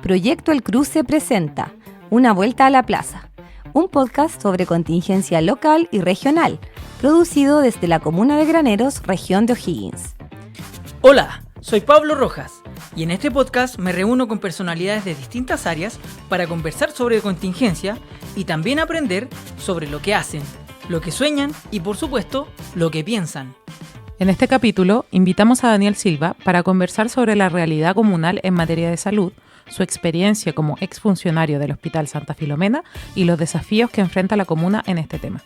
Proyecto El Cruce presenta Una Vuelta a la Plaza, un podcast sobre contingencia local y regional, producido desde la comuna de Graneros, región de O'Higgins. Hola, soy Pablo Rojas y en este podcast me reúno con personalidades de distintas áreas para conversar sobre contingencia y también aprender sobre lo que hacen, lo que sueñan y, por supuesto, lo que piensan. En este capítulo invitamos a Daniel Silva para conversar sobre la realidad comunal en materia de salud, su experiencia como exfuncionario del Hospital Santa Filomena y los desafíos que enfrenta la comuna en este tema.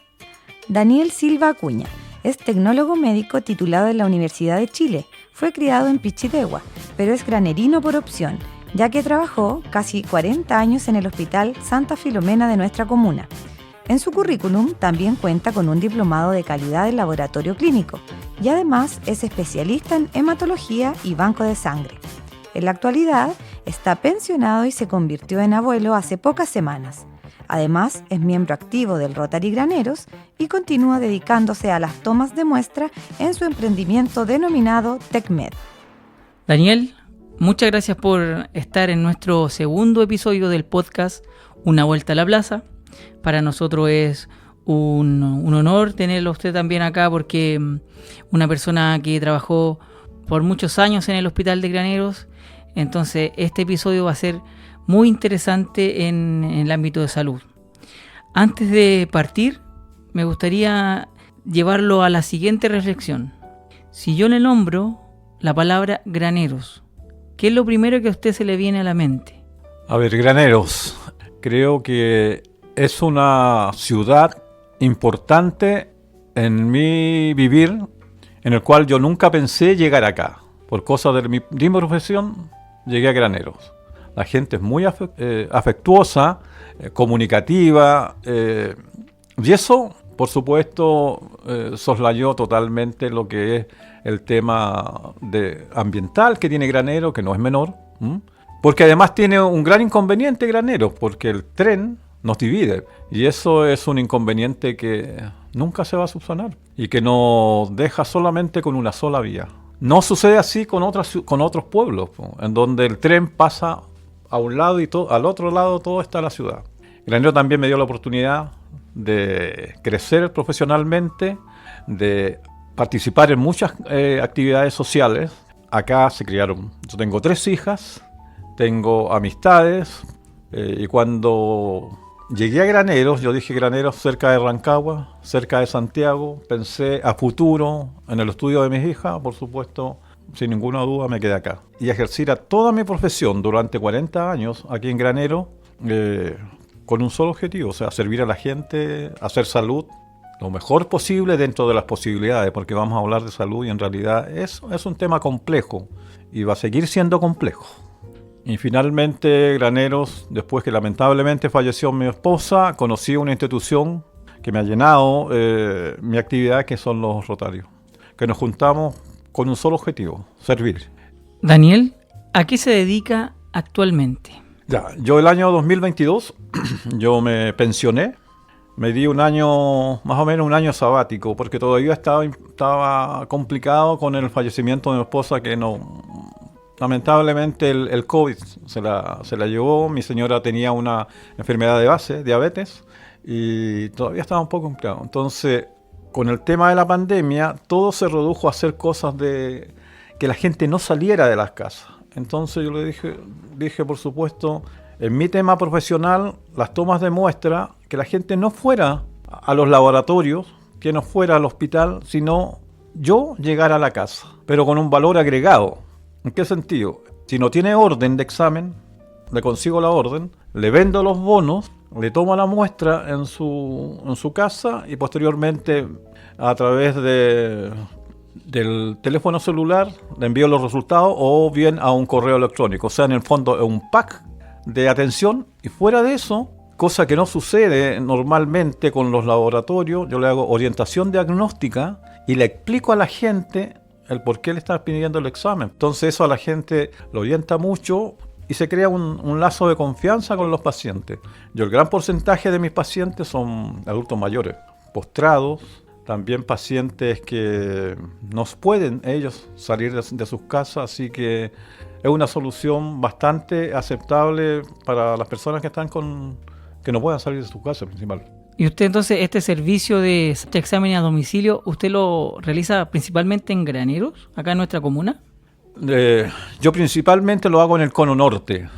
Daniel Silva Acuña es tecnólogo médico titulado en la Universidad de Chile. Fue criado en Pichidegua, pero es granerino por opción, ya que trabajó casi 40 años en el Hospital Santa Filomena de nuestra comuna. En su currículum también cuenta con un diplomado de calidad en laboratorio clínico y además es especialista en hematología y banco de sangre. En la actualidad está pensionado y se convirtió en abuelo hace pocas semanas. Además, es miembro activo del Rotary Graneros y continúa dedicándose a las tomas de muestra en su emprendimiento denominado TecMed. Daniel, muchas gracias por estar en nuestro segundo episodio del podcast Una Vuelta a la Plaza. Para nosotros es un honor tenerlo a usted también acá porque una persona que trabajó por muchos años en el Hospital de Graneros. Entonces, este episodio va a ser muy interesante en el ámbito de salud. Antes de partir, me gustaría llevarlo a la siguiente reflexión. Si yo le nombro la palabra Graneros, ¿qué es lo primero que a usted se le viene a la mente? A ver, Graneros, creo que es una ciudad importante en mi vivir, en el cual yo nunca pensé llegar acá. Por cosas de mi profesión, llegué a Graneros. La gente es muy afectuosa, comunicativa, y eso, por supuesto, soslayó totalmente lo que es el tema ambiental que tiene Graneros, que no es menor, porque además tiene un gran inconveniente Graneros, porque el tren nos divide, y eso es un inconveniente que nunca se va a subsanar, y que nos deja solamente con una sola vía. No sucede así con otros pueblos, en donde el tren pasa a un lado y al otro lado todo está la ciudad. Graneros también me dio la oportunidad de crecer profesionalmente, de participar en muchas actividades sociales. Acá se criaron, yo tengo 3 hijas, tengo amistades, y cuando llegué a Graneros, yo dije Graneros cerca de Rancagua, cerca de Santiago, pensé a futuro en el estudio de mis hijas, por supuesto, sin ninguna duda me quedé acá. Y ejerciera toda mi profesión durante 40 años aquí en Graneros con un solo objetivo, o sea, servir a la gente, hacer salud lo mejor posible dentro de las posibilidades, porque vamos a hablar de salud y en realidad es un tema complejo y va a seguir siendo complejo. Y finalmente, Graneros, después que lamentablemente falleció mi esposa, conocí una institución que me ha llenado mi actividad, que son los Rotarios, que nos juntamos con un solo objetivo, servir. Daniel, ¿a qué se dedica actualmente? Ya, yo el año 2022, yo me pensioné, me di más o menos un año sabático, porque todavía estaba complicado con el fallecimiento de mi esposa, que lamentablemente el COVID se la llevó. Mi señora tenía una enfermedad de base, diabetes, y todavía estaba un poco complicado. Entonces, con el tema de la pandemia, todo se redujo a hacer cosas de que la gente no saliera de las casas. Entonces yo le dije, por supuesto, en mi tema profesional, las tomas de muestra, que la gente no fuera a los laboratorios, que no fuera al hospital, sino yo llegara a la casa, pero con un valor agregado. ¿En qué sentido? Si no tiene orden de examen, le consigo la orden, le vendo los bonos, le tomo la muestra en su casa y posteriormente a través del teléfono celular le envío los resultados o bien a un correo electrónico. O sea, en el fondo es un pack de atención, y fuera de eso, cosa que no sucede normalmente con los laboratorios, yo le hago orientación diagnóstica y le explico a la gente el por qué le está pidiendo el examen. Entonces eso a la gente lo orienta mucho y se crea un lazo de confianza con los pacientes. Yo el gran porcentaje de mis pacientes son adultos mayores, postrados, también pacientes que no pueden ellos salir de sus casas, así que es una solución bastante aceptable para las personas que no puedan salir de su casa principal. Y usted entonces, este servicio de este examen a domicilio, ¿usted lo realiza principalmente en Graneros, acá en nuestra comuna? Yo principalmente lo hago en el cono norte,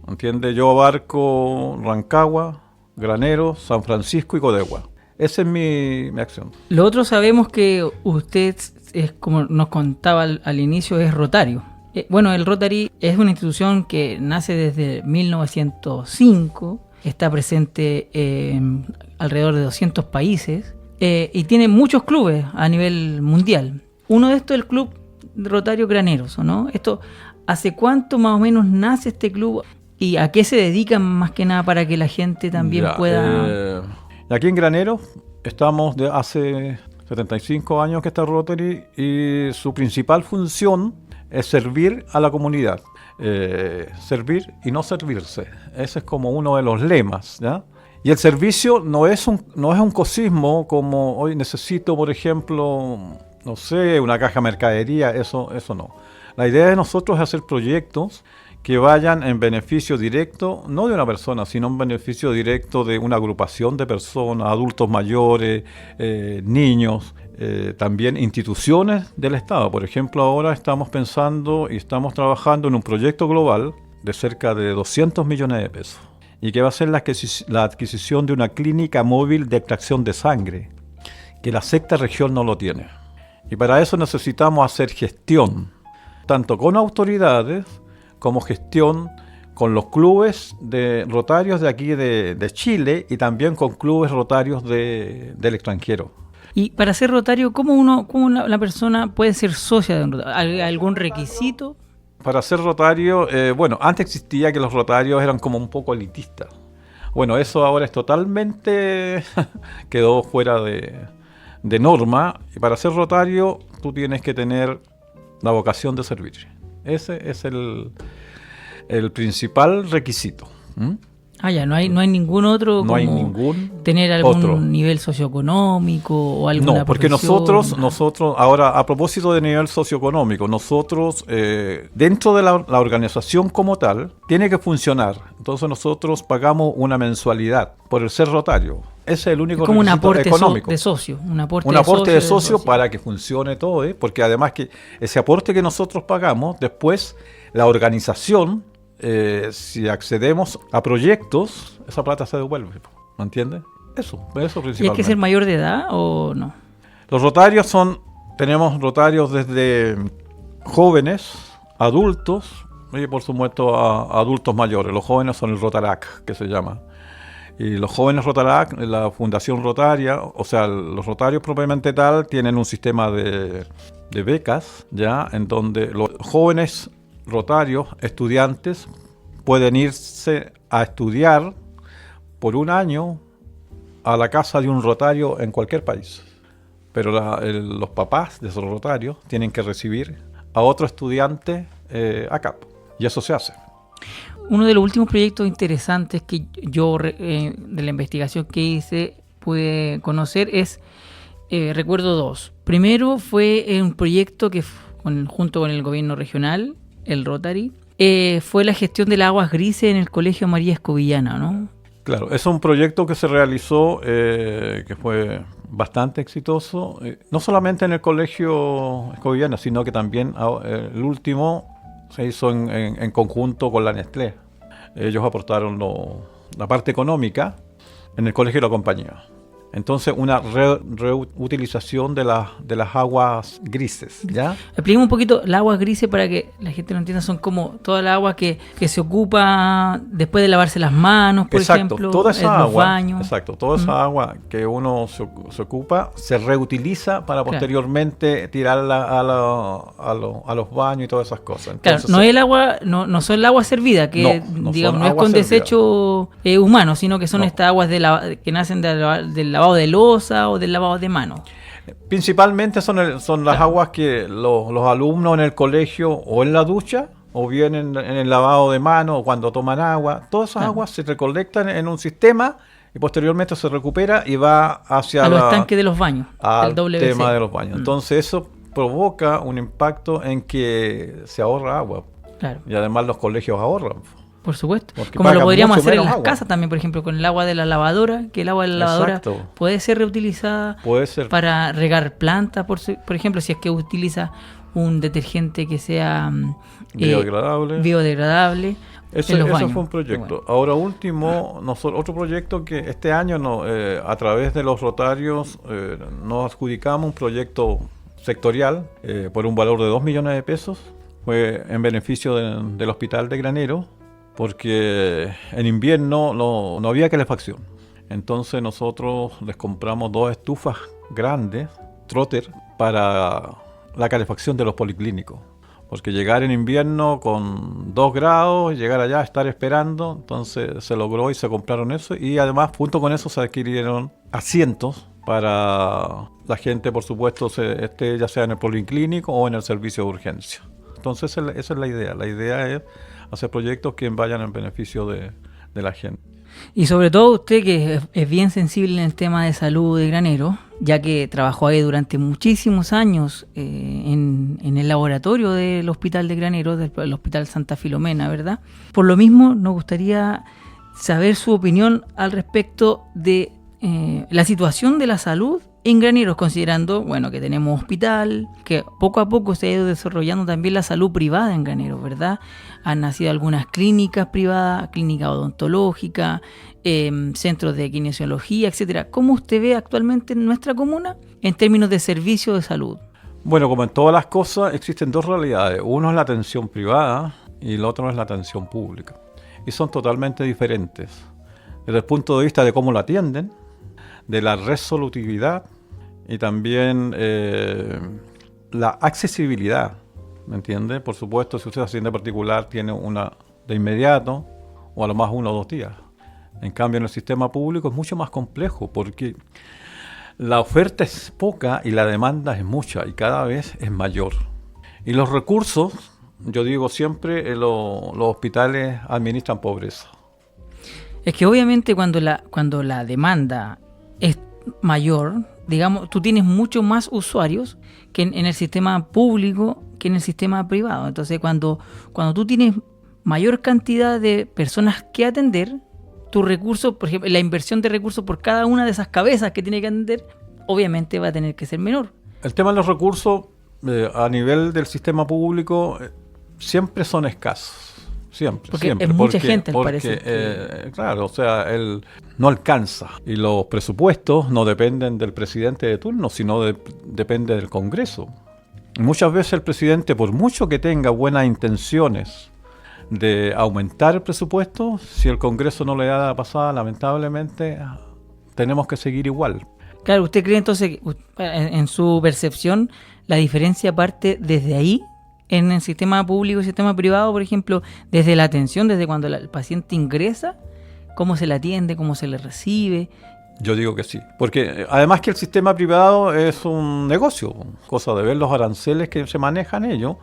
¿entiende? Yo abarco Rancagua, Graneros, San Francisco y Codegua. Esa es mi acción. Lo otro, sabemos que usted es, como nos contaba al inicio, es rotario. Bueno, el Rotary es una institución que nace desde 1905, está presente en alrededor de 200 países y tiene muchos clubes a nivel mundial. Uno de estos es el Club Rotario Graneros, ¿no? ¿Hace cuánto más o menos nace este club y a qué se dedican más que nada para que la gente también pueda...? Aquí en Graneros estamos de hace 75 años que está Rotary y su principal función es servir a la comunidad. Servir y no servirse. Ese es como uno de los lemas, ¿ya? Y el servicio no es un cosismo como hoy necesito, por ejemplo, no sé, una caja de mercadería, eso no. La idea de nosotros es hacer proyectos que vayan en beneficio directo, no de una persona, sino en beneficio directo de una agrupación de personas, adultos mayores, niños, también instituciones del Estado. Por ejemplo, ahora estamos pensando y estamos trabajando en un proyecto global de cerca de 200 millones de pesos y que va a ser la adquisición de una clínica móvil de extracción de sangre, que la sexta región no lo tiene. Y para eso necesitamos hacer gestión, tanto con autoridades como gestión con los clubes de rotarios de aquí de Chile y también con clubes rotarios del extranjero. Y para ser rotario, ¿cómo la persona puede ser socia de un rotario? ¿Algún requisito? Para ser rotario, bueno, antes existía que los rotarios eran como un poco elitistas. Bueno, eso ahora es totalmente quedó fuera de norma. Y para ser rotario, tú tienes que tener la vocación de servir. Ese es el principal requisito. Ya, no hay ningún otro, no como hay ningún tener algún otro nivel socioeconómico o alguna No, porque profesión. nosotros, ahora a propósito de nivel socioeconómico, nosotros dentro de la organización como tal, tiene que funcionar. Entonces nosotros pagamos una mensualidad por el ser rotario. Ese es el único como un requisito aporte económico. de socio. Un aporte de socio para que funcione todo, porque además que ese aporte que nosotros pagamos, después la organización, si accedemos a proyectos, esa plata se devuelve, ¿me entiendes? Eso principalmente. ¿Y hay que ser mayor de edad o no? Los rotarios tenemos rotarios desde jóvenes, adultos y por supuesto a adultos mayores. Los jóvenes son el Rotarac, que se llama. Y los jóvenes Rotarac, la Fundación Rotaria, o sea, los rotarios propiamente tal, tienen un sistema de becas, ya, en donde los jóvenes rotarios, estudiantes, pueden irse a estudiar por un año a la casa de un rotario en cualquier país. Pero los papás de esos rotarios tienen que recibir a otro estudiante acá. Y eso se hace. Uno de los últimos proyectos interesantes que yo, de la investigación que hice, pude conocer es, recuerdo dos. Primero fue un proyecto que junto con el gobierno regional, el Rotary, fue la gestión de las aguas grises en el Colegio María Escobillana, ¿no? Claro, es un proyecto que se realizó, que fue bastante exitoso, no solamente en el Colegio Escobillana, sino que también el último se hizo en conjunto con la Nestlé. Ellos aportaron la parte económica en el colegio de la compañía. Entonces, una reutilización de las aguas grises, ¿ya? Expliquemos un poquito las aguas grises para que la gente lo entienda. Son como toda la agua que se ocupa después de lavarse las manos, por ejemplo, toda esa en los agua, baños. Exacto, toda esa agua que uno se ocupa se reutiliza para posteriormente tirarla a los baños y todas esas cosas. Entonces, no es el agua, no son el agua servida, que no digamos son no es con servida. Desecho humano, sino que son estas aguas que nacen del lavado de loza o del lavado de mano. Principalmente son las aguas que los alumnos en el colegio o en la ducha o bien en el lavado de mano o cuando toman agua. Todas esas aguas se recolectan en un sistema y posteriormente se recupera y va hacia los tanques de los baños, al el WC. tema de los baños. Entonces eso provoca un impacto en que se ahorra agua. Claro. Y además los colegios ahorran. Por supuesto. Porque Como lo pagan podríamos mucho hacer en menos las agua. casas también, por ejemplo, con el agua de la lavadora, que el agua de la lavadora Exacto. puede ser reutilizada Puede ser. para regar plantas, por ejemplo, si es que utiliza un detergente que sea biodegradable en los Eso baños. fue un proyecto. Bueno. Ahora último, otro proyecto que este año a través de los Rotarios nos adjudicamos un proyecto sectorial por un valor de 2 millones de pesos. Fue en beneficio del Hospital de Granero, porque en invierno no había calefacción. Entonces nosotros les compramos 2 estufas grandes, Trotter, para la calefacción de los policlínicos. Porque llegar en invierno con 2 grados, llegar allá, estar esperando, entonces se logró y se compraron eso. Y además, junto con eso, se adquirieron asientos para la gente, por supuesto, ya sea en el policlínico o en el servicio de urgencia. Entonces, esa es la idea. La idea es hacer proyectos que vayan en beneficio de la gente. Y sobre todo usted, que es bien sensible en el tema de salud de Granero, ya que trabajó ahí durante muchísimos años en el laboratorio del Hospital de Granero, del Hospital Santa Filomena, ¿verdad? Por lo mismo, nos gustaría saber su opinión al respecto de la situación de la salud en Graneros, considerando, bueno, que tenemos hospital, que poco a poco se ha ido desarrollando también la salud privada en Graneros, ¿verdad? Han nacido algunas clínicas privadas, clínica odontológica, centros de kinesiología, etcétera. ¿Cómo usted ve actualmente en nuestra comuna en términos de servicio de salud? Bueno, como en todas las cosas, existen 2 realidades. Uno es la atención privada y el otro es la atención pública. Y son totalmente diferentes. Desde el punto de vista de cómo lo atienden, de la resolutividad y también la accesibilidad, ¿me entiende? Por supuesto, si usted es hacienda particular, tiene una de inmediato o a lo más 1 o 2 días. En cambio, en el sistema público es mucho más complejo porque la oferta es poca y la demanda es mucha y cada vez es mayor. Y los recursos, yo digo siempre, los hospitales administran pobreza. Es que obviamente cuando la demanda es mayor, digamos, tú tienes mucho más usuarios que en el sistema público que en el sistema privado. Entonces, cuando tú tienes mayor cantidad de personas que atender, tus recursos, por ejemplo, la inversión de recursos por cada una de esas cabezas que tiene que atender, obviamente va a tener que ser menor. El tema de los recursos a nivel del sistema público siempre son escasos. Siempre. Es mucha gente, al parecer. Claro, o sea, no alcanza. Y los presupuestos no dependen del presidente de turno, sino depende del Congreso. Y muchas veces el presidente, por mucho que tenga buenas intenciones de aumentar el presupuesto, si el Congreso no le da la pasada, lamentablemente tenemos que seguir igual. Claro, ¿usted cree entonces, en su percepción, la diferencia parte desde ahí? En el sistema público y el sistema privado, por ejemplo, desde la atención, desde cuando el paciente ingresa, cómo se le atiende, cómo se le recibe. Yo digo que sí, porque además que el sistema privado es un negocio, cosa de ver los aranceles que se manejan ellos,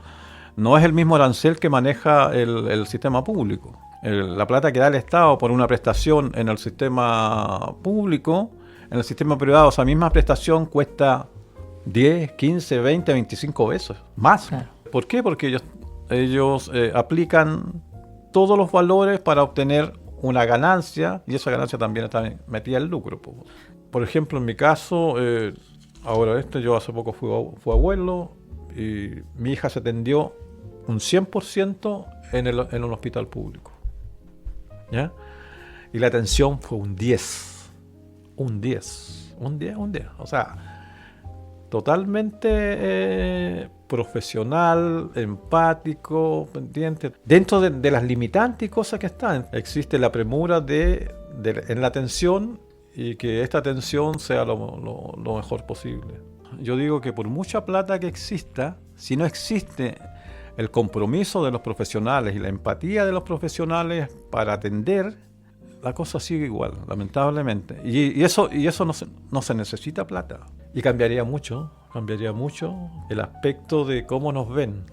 no es el mismo arancel que maneja el sistema público. La plata que da el Estado por una prestación en el sistema público, en el sistema privado esa misma prestación cuesta 10, 15, 20, 25 veces más. Claro. ¿Por qué? Porque ellos aplican todos los valores para obtener una ganancia y esa ganancia también está metida en lucro. Por ejemplo, en mi caso, yo hace poco fui abuelo y mi hija se atendió un 100% en un hospital público. ¿Ya? Y la atención fue un 10. Un 10. O sea, totalmente profesional, empático, pendiente. Dentro de las limitantes y cosas que están, existe la premura en la atención y que esta atención sea lo mejor posible. Yo digo que por mucha plata que exista, si no existe el compromiso de los profesionales y la empatía de los profesionales para atender, la cosa sigue igual, lamentablemente. Y eso no se necesita plata. Y cambiaría mucho el aspecto de cómo nos ven.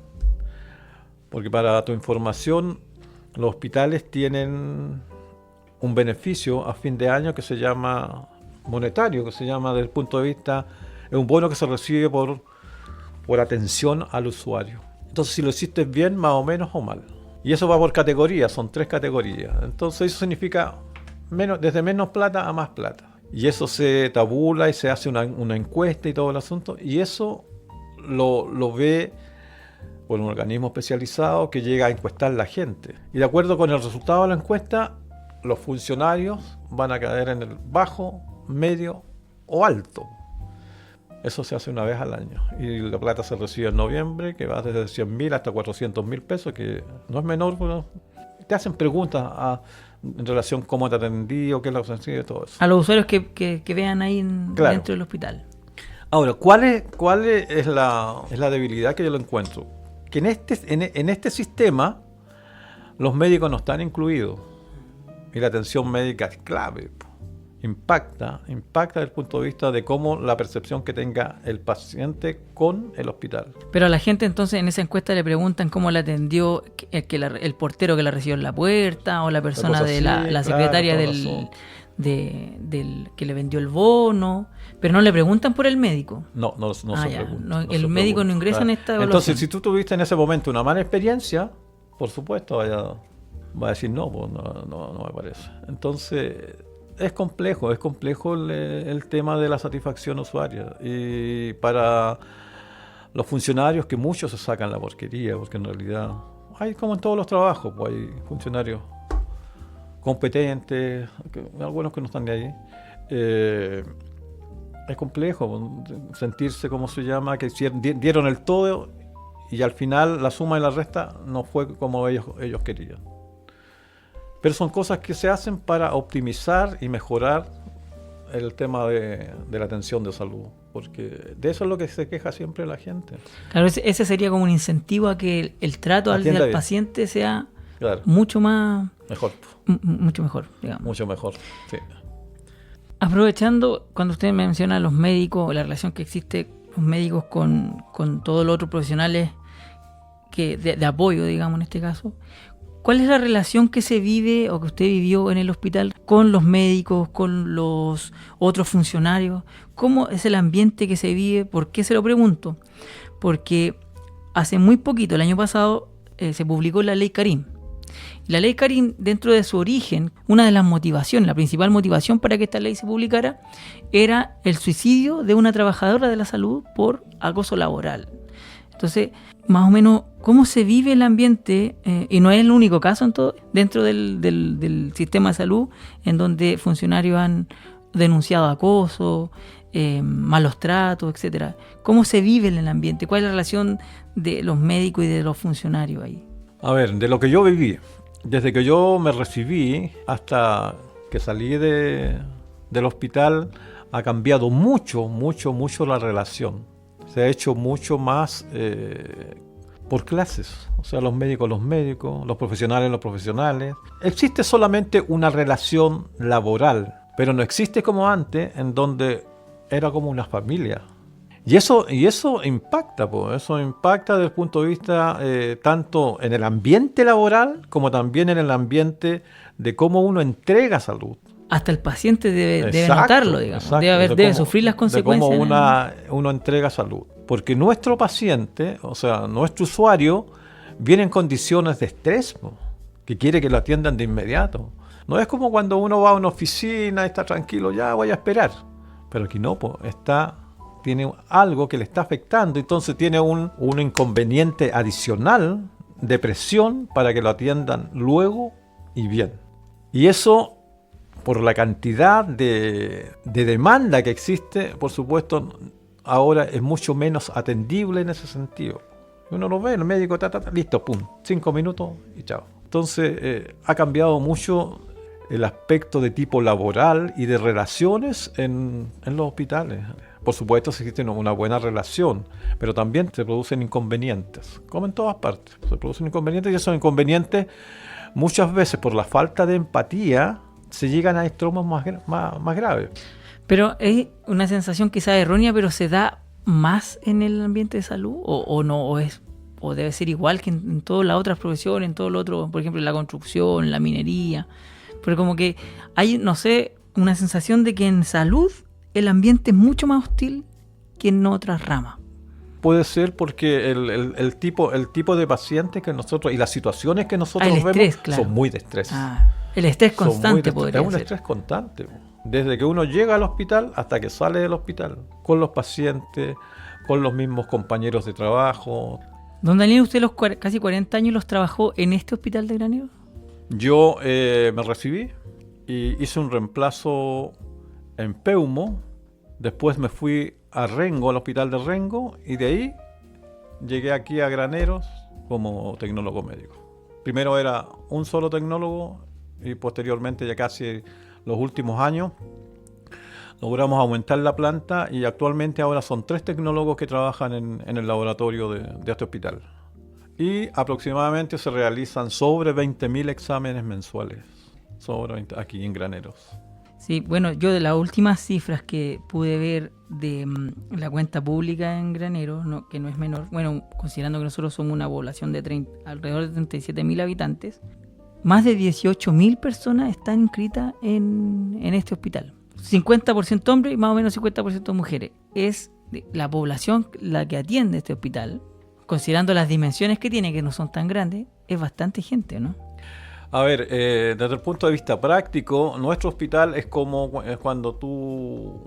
Porque para tu información, los hospitales tienen un beneficio a fin de año que se llama monetario, que se llama desde el punto de vista, es un bono que se recibe por atención al usuario. Entonces, si lo hiciste bien, más o menos o mal. Y eso va por categorías, son 3 categorías. Entonces, eso significa desde menos plata a más plata. Y eso se tabula y se hace una encuesta y todo el asunto. Y eso lo ve por un organismo especializado que llega a encuestar a la gente. Y de acuerdo con el resultado de la encuesta, los funcionarios van a caer en el bajo, medio o alto. Eso se hace una vez al año. Y la plata se recibe en noviembre, que va desde 100.000 hasta 400.000 pesos, que no es menor. Pero te hacen preguntas en relación a cómo te atendí o qué es lo que se y todo eso. A los usuarios que vean ahí Claro. dentro del hospital. Ahora, ¿cuál es la debilidad que yo lo encuentro? Que en este sistema los médicos no están incluidos. Y la atención médica es clave. Impacta desde el punto de vista de cómo la percepción que tenga el paciente con el hospital. Pero a la gente entonces en esa encuesta le preguntan cómo la atendió el portero que la recibió en la puerta o la persona de la secretaria del que le vendió el bono, pero no le preguntan por el médico. No se pregunta. El médico no ingresa en esta evaluación. Entonces, si tú tuviste en ese momento una mala experiencia, por supuesto va a decir no, pues no me parece. Entonces, es complejo el tema de la satisfacción usuaria. Y para los funcionarios, que muchos se sacan la porquería, porque en realidad hay, como en todos los trabajos, pues hay funcionarios competentes, algunos que no están de ahí. Es complejo sentirse, ¿cómo se llama?, que dieron el todo y al final la suma y la resta no fue como ellos querían. Pero son cosas que se hacen para optimizar y mejorar el tema de la atención de salud, porque de eso es lo que se queja siempre la gente. Claro, ese sería como un incentivo a que el trato al paciente sea mucho más... Mejor. Mucho mejor, digamos. Mucho mejor, sí. Aprovechando, cuando usted menciona a los médicos, la relación que existe los médicos con todos los otros profesionales de apoyo, digamos, en este caso, ¿cuál es la relación que se vive o que usted vivió en el hospital con los médicos, con los otros funcionarios? ¿Cómo es el ambiente que se vive? ¿Por qué se lo pregunto? Porque hace muy poquito, el año pasado, se publicó la Ley Karim. La Ley Karim, dentro de su origen, una de las motivaciones, la principal motivación para que esta ley se publicara, era el suicidio de una trabajadora de la salud por acoso laboral. Entonces, más o menos, ¿cómo se vive el ambiente? Y no es el único caso dentro del sistema de salud en donde funcionarios han denunciado acoso, malos tratos, etcétera. ¿Cómo se vive en el ambiente? ¿Cuál es la relación de los médicos y de los funcionarios ahí? A ver, de lo que yo viví, desde que yo me recibí hasta que salí del hospital, ha cambiado mucho la relación. Se ha hecho mucho más por clases, o sea, los médicos, los profesionales. Existe solamente una relación laboral, pero no existe como antes, en donde era como una familia. Y eso impacta, eso impacta desde el punto de vista tanto en el ambiente laboral como también en el ambiente de cómo uno entrega salud. Hasta el paciente debe notarlo, digamos. Exacto, debe sufrir las consecuencias. De cómo uno entrega salud. Porque nuestro paciente, o sea, nuestro usuario, viene en condiciones de estrés, que quiere que lo atiendan de inmediato. No es como cuando uno va a una oficina y está tranquilo, ya voy a esperar. Pero aquí no, tiene algo que le está afectando, entonces tiene un inconveniente adicional de presión para que lo atiendan luego y bien. Y eso, por la cantidad de demanda que existe, por supuesto, ahora es mucho menos atendible en ese sentido. Uno lo ve, el médico, listo, 5 minutos y chao. Entonces, ha cambiado mucho el aspecto de tipo laboral y de relaciones en los hospitales. Por supuesto, existe una buena relación, pero también se producen inconvenientes, como en todas partes. Se producen inconvenientes y esos inconvenientes, muchas veces por la falta de empatía, se llegan a extremos más graves. Pero es una sensación quizá errónea, pero ¿se da más en el ambiente de salud? ¿O no? ¿O debe ser igual que en todas las otras profesiones, en todo lo otro, por ejemplo, en la construcción, en la minería? Pero como que hay, no sé, una sensación de que en salud el ambiente es mucho más hostil que en otras ramas. Puede ser porque el tipo de pacientes que nosotros y las situaciones que nosotros el vemos estrés, claro. son muy de estrés. El estrés Son muy constante de- podría Es un ser. estrés constante. Desde que uno llega al hospital hasta que sale del hospital. Con los pacientes, con los mismos compañeros de trabajo. Don Daniel, usted casi 40 años los trabajó en este hospital de Graneros. Yo me recibí y hice un reemplazo en Peumo. Después me fui a Rengo, al hospital de Rengo, y de ahí llegué aquí a Graneros como tecnólogo médico. Primero era un solo tecnólogo y posteriormente, ya casi los últimos años, logramos aumentar la planta y actualmente ahora son 3 tecnólogos que trabajan en el laboratorio de este hospital. Y aproximadamente se realizan sobre 20.000 exámenes mensuales aquí en Graneros. Sí, bueno, yo de las últimas cifras que pude ver de la cuenta pública en Graneros, que no es menor, bueno, considerando que nosotros somos una población de alrededor de 37.000 habitantes, más de 18.000 personas están inscritas en este hospital. 50% hombres y más o menos 50% mujeres. Es la población la que atiende este hospital, considerando las dimensiones que tiene, que no son tan grandes, es bastante gente, ¿no? A ver, desde el punto de vista práctico, nuestro hospital es como cuando tú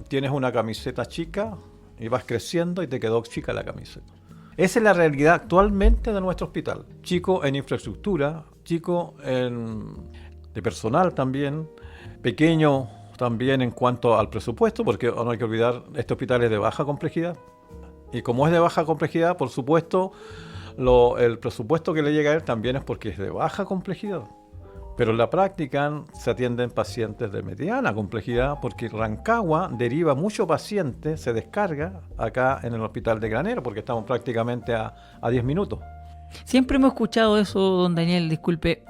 tienes una camiseta chica y vas creciendo y te quedó chica la camiseta. Esa es la realidad actualmente de nuestro hospital. Chico en infraestructura, chico de personal también, pequeño también en cuanto al presupuesto, porque no hay que olvidar, este hospital es de baja complejidad. Y como es de baja complejidad, por supuesto, el presupuesto que le llega a él también es porque es de baja complejidad. Pero en la práctica se atienden pacientes de mediana complejidad porque Rancagua deriva mucho paciente, se descarga acá en el hospital de Graneros porque estamos prácticamente a 10 minutos. Siempre hemos escuchado eso, don Daniel, disculpe.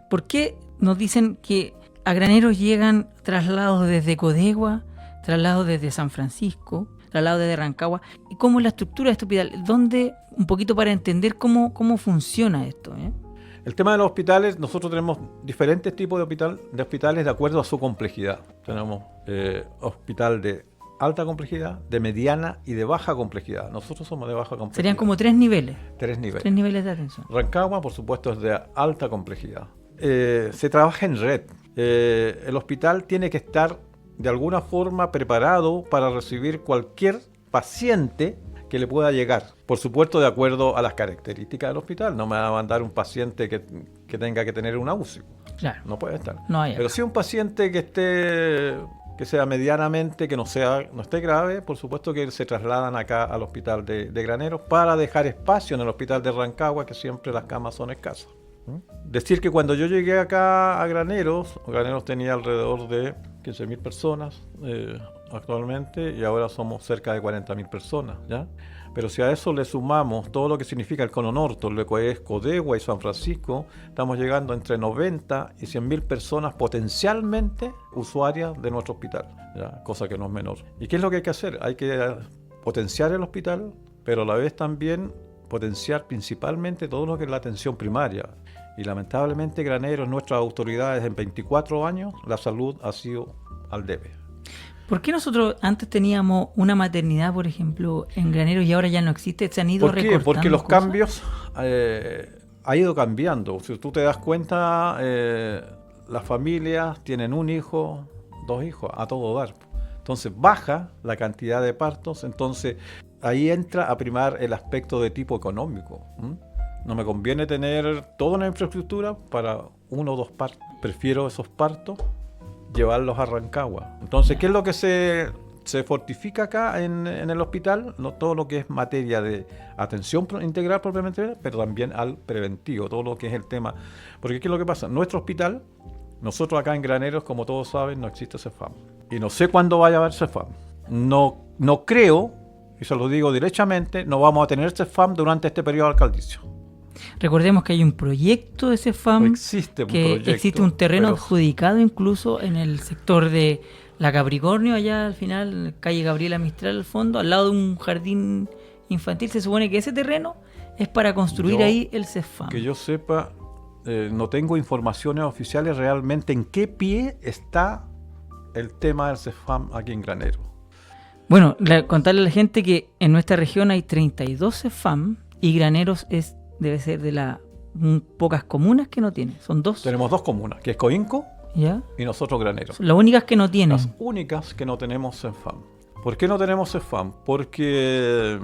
¿Por qué nos dicen que a Graneros llegan traslados desde Codegua, traslados desde San Francisco, traslados desde Rancagua? ¿Y cómo es la estructura de este hospital? ¿Dónde, un poquito para entender cómo funciona esto? El tema de los hospitales, nosotros tenemos diferentes tipos de hospitales de acuerdo a su complejidad. Tenemos hospital de alta complejidad, de mediana y de baja complejidad. Nosotros somos de baja complejidad. Serían como 3 niveles. 3 niveles. 3 niveles de atención. Rancagua, por supuesto, es de alta complejidad. Se trabaja en red. El hospital tiene que estar de alguna forma preparado para recibir cualquier paciente que le pueda llegar. Por supuesto, de acuerdo a las características del hospital. No me va a mandar un paciente que tenga que tener una UCI. Claro. No puede estar. No hay. Pero sí un paciente que sea medianamente, que no esté grave, por supuesto que se trasladan acá al hospital de Graneros para dejar espacio en el hospital de Rancagua, que siempre las camas son escasas. Decir que cuando yo llegué acá a Graneros tenía alrededor de 15.000 personas actualmente y ahora somos cerca de 40.000 personas, ¿ya? Pero si a eso le sumamos todo lo que significa el Cono Norte, lo que es Codegua y San Francisco, estamos llegando entre 90 y 100.000 personas potencialmente usuarias de nuestro hospital, ¿ya? Cosa que no es menor. ¿Y qué es lo que hay que hacer? Hay que potenciar el hospital, pero a la vez también potenciar principalmente todo lo que es la atención primaria. Y lamentablemente Graneros, nuestras autoridades en 24 años, la salud ha sido al debe. ¿Por qué nosotros antes teníamos una maternidad, por ejemplo, en Graneros y ahora ya no existe? ¿Se han ido recortando cosas? Porque los cambios ha ido cambiando. Si tú te das cuenta, las familias tienen un hijo, 2 hijos, a todo dar. Entonces baja la cantidad de partos, entonces ahí entra a primar el aspecto de tipo económico. No me conviene tener toda una infraestructura para 1 o 2 partos. Prefiero esos partos llevarlos a Rancagua. Entonces, ¿qué es lo que se fortifica acá en el hospital? No, todo lo que es materia de atención integral propiamente, pero también al preventivo, todo lo que es el tema. Porque ¿qué es lo que pasa? Nuestro hospital, nosotros acá en Graneros, como todos saben, no existe CEFAM. Y no sé cuándo vaya a haber CEFAM. No creo, y se lo digo derechamente, no vamos a tener CEFAM durante este periodo alcaldicio. Recordemos que hay un proyecto de CEFAM, existe un terreno adjudicado incluso en el sector de La Capricornio, allá al final, calle Gabriela Mistral al fondo, al lado de un jardín infantil. Se supone que ese terreno es para construir ahí el CEFAM. Que yo sepa, no tengo informaciones oficiales realmente en qué pie está el tema del CEFAM aquí en Graneros. Bueno, contarle a la gente que en nuestra región hay 32 CEFAM y Graneros debe ser de las pocas comunas que no tiene. Son 2. Tenemos 2 comunas, que es Coinco ¿Ya? y nosotros Graneros. Son las únicas que no tienen. Las únicas que no tenemos CEFAM. ¿Por qué no tenemos CEFAM? Porque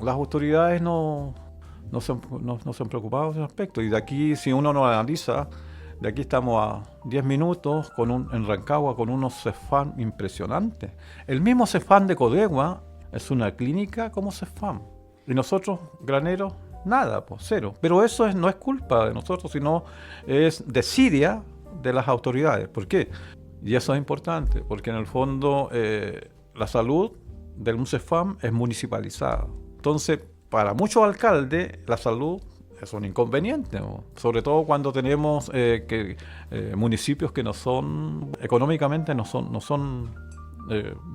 las autoridades no se han preocupado de ese aspecto. Y de aquí, si uno no analiza, de aquí estamos a 10 minutos en Rancagua con unos CEFAM impresionantes. El mismo CEFAM de Codegua es una clínica como CEFAM. Y nosotros, Graneros, nada, pues 0. Pero eso no es culpa de nosotros, sino es desidia de las autoridades. ¿Por qué? Y eso es importante, porque en el fondo la salud de un CEFAM es municipalizada. Entonces, para muchos alcaldes, la salud es un inconveniente, ¿no? Sobre todo cuando tenemos municipios que económicamente no son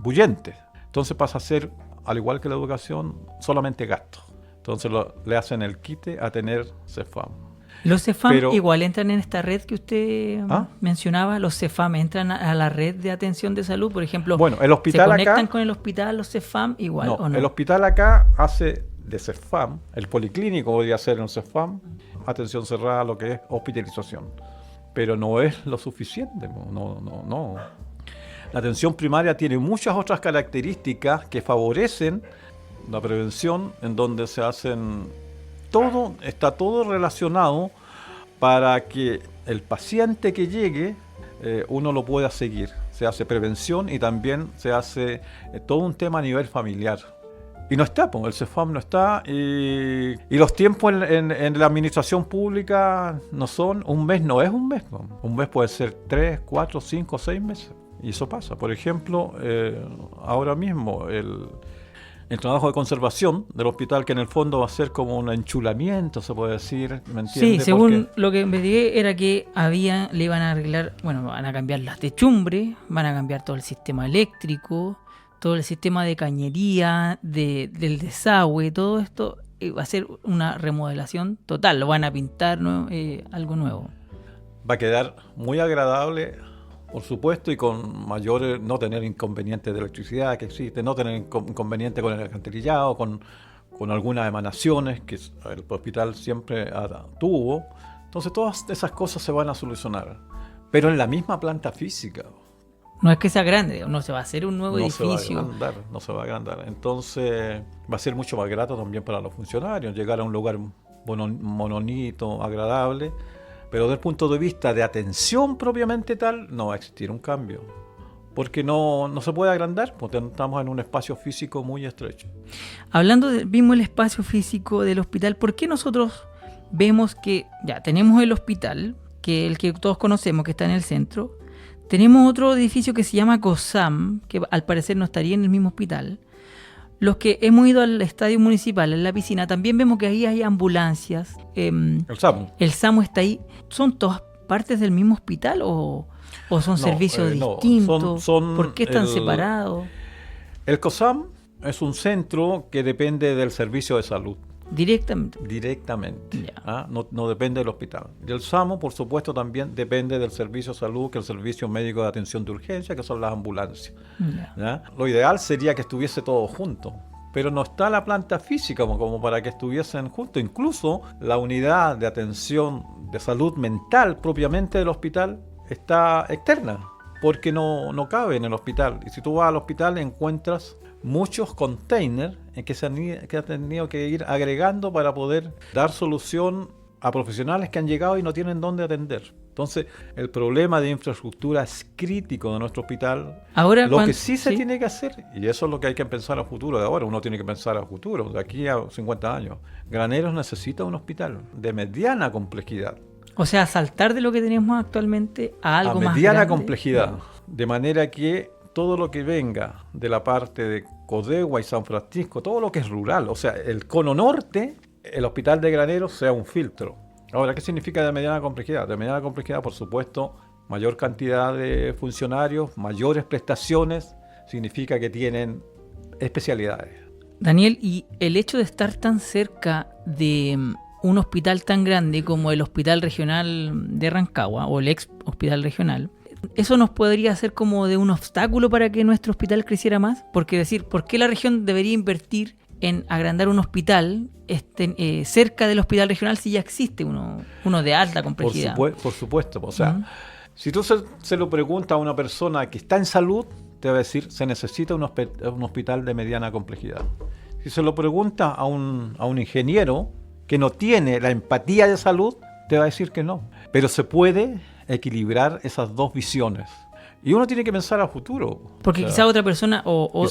bullentes. Entonces pasa a ser, al igual que la educación, solamente gasto. Entonces le hacen el quite a tener CEFAM. ¿Los CEFAM igual entran en esta red que usted mencionaba? ¿Los CEFAM entran a la red de atención de salud? Por ejemplo, bueno, el hospital ¿se conectan acá, con el hospital los CEFAM igual o no? El hospital acá hace de CEFAM, el policlínico podría ser un CEFAM, atención cerrada, lo que es hospitalización. Pero no es lo suficiente, no. La atención primaria tiene muchas otras características que favorecen la prevención, en donde se hacen está todo relacionado para que el paciente que llegue uno lo pueda seguir. Se hace prevención y también se hace todo un tema a nivel familiar. Y no está, el CEFAM no está, y los tiempos en la administración pública no son, un mes no es un mes. Un mes puede ser 3, 4, 5, 6 meses. Y eso pasa. Por ejemplo, ahora mismo el trabajo de conservación del hospital, que en el fondo va a ser como un enchulamiento, se puede decir, ¿me entiende? Sí, según lo que investigué era que le iban a arreglar, van a cambiar las techumbres, van a cambiar todo el sistema eléctrico, todo el sistema de cañería, del desagüe, todo esto va a ser una remodelación total, lo van a pintar, ¿no? Algo nuevo. Va a quedar muy agradable, por supuesto, y con mayores, no tener inconvenientes de electricidad que existe, no tener inconvenientes con el alcantarillado, con algunas emanaciones que el hospital siempre tuvo. Entonces todas esas cosas se van a solucionar, pero en la misma planta física. No es que sea grande, no se va a hacer un nuevo edificio. No se va a agrandar. Entonces va a ser mucho más grato también para los funcionarios, llegar a un lugar mononito, agradable. Pero desde el punto de vista de atención propiamente tal, no va a existir un cambio. Porque no se puede agrandar, porque estamos en un espacio físico muy estrecho. Hablando del mismo el espacio físico del hospital, ¿por qué nosotros vemos que ya tenemos el hospital, que el que todos conocemos, que está en el centro? Tenemos otro edificio que se llama COSAM, que al parecer no estaría en el mismo hospital. Los que hemos ido al estadio municipal, en la piscina, también vemos que ahí hay ambulancias. El SAMU. El SAMU está ahí. ¿Son todas partes del mismo hospital o son servicios distintos? ¿Por qué están separados? El COSAM es un centro que depende del servicio de salud. Directamente. No depende del hospital. Y el SAMU, por supuesto, también depende del servicio de salud, que es el servicio médico de atención de urgencia, que son las ambulancias. Lo ideal sería que estuviese todo junto, pero no está la planta física como para que estuviesen juntos. Incluso la unidad de atención de salud mental propiamente del hospital está externa, porque no cabe en el hospital. Y si tú vas al hospital encuentras muchos containers en que se han tenido que ir agregando para poder dar solución a profesionales que han llegado y no tienen dónde atender. Entonces, el problema de infraestructura es crítico de nuestro hospital. Ahora, lo que sí se tiene que hacer, y eso es lo que hay que pensar a futuro de ahora, uno tiene que pensar a futuro, de aquí a 50 años. Graneros necesita un hospital de mediana complejidad. O sea, saltar de lo que tenemos actualmente a algo más grande. A mediana complejidad, de manera que todo lo que venga de la parte de Codegua y San Francisco, todo lo que es rural, o sea, el cono norte, el hospital de Graneros sea un filtro. Ahora, ¿qué significa de mediana complejidad? De mediana complejidad, por supuesto, mayor cantidad de funcionarios, mayores prestaciones, significa que tienen especialidades. Daniel, y el hecho de estar tan cerca de un hospital tan grande como el Hospital Regional de Rancagua, o el ex Hospital Regional, ¿Eso nos podría ser como de un obstáculo para que nuestro hospital creciera más? Porque decir, ¿por qué la región debería invertir en agrandar un hospital cerca del hospital regional si ya existe uno de alta complejidad? Por supuesto. O sea, si tú se lo preguntas a una persona que está en salud, te va a decir, se necesita un hospital de mediana complejidad. Si se lo preguntas a un ingeniero que no tiene la empatía de salud, te va a decir que no. Pero se puede equilibrar esas dos visiones. Y uno tiene que pensar a futuro. Porque quizá otra persona o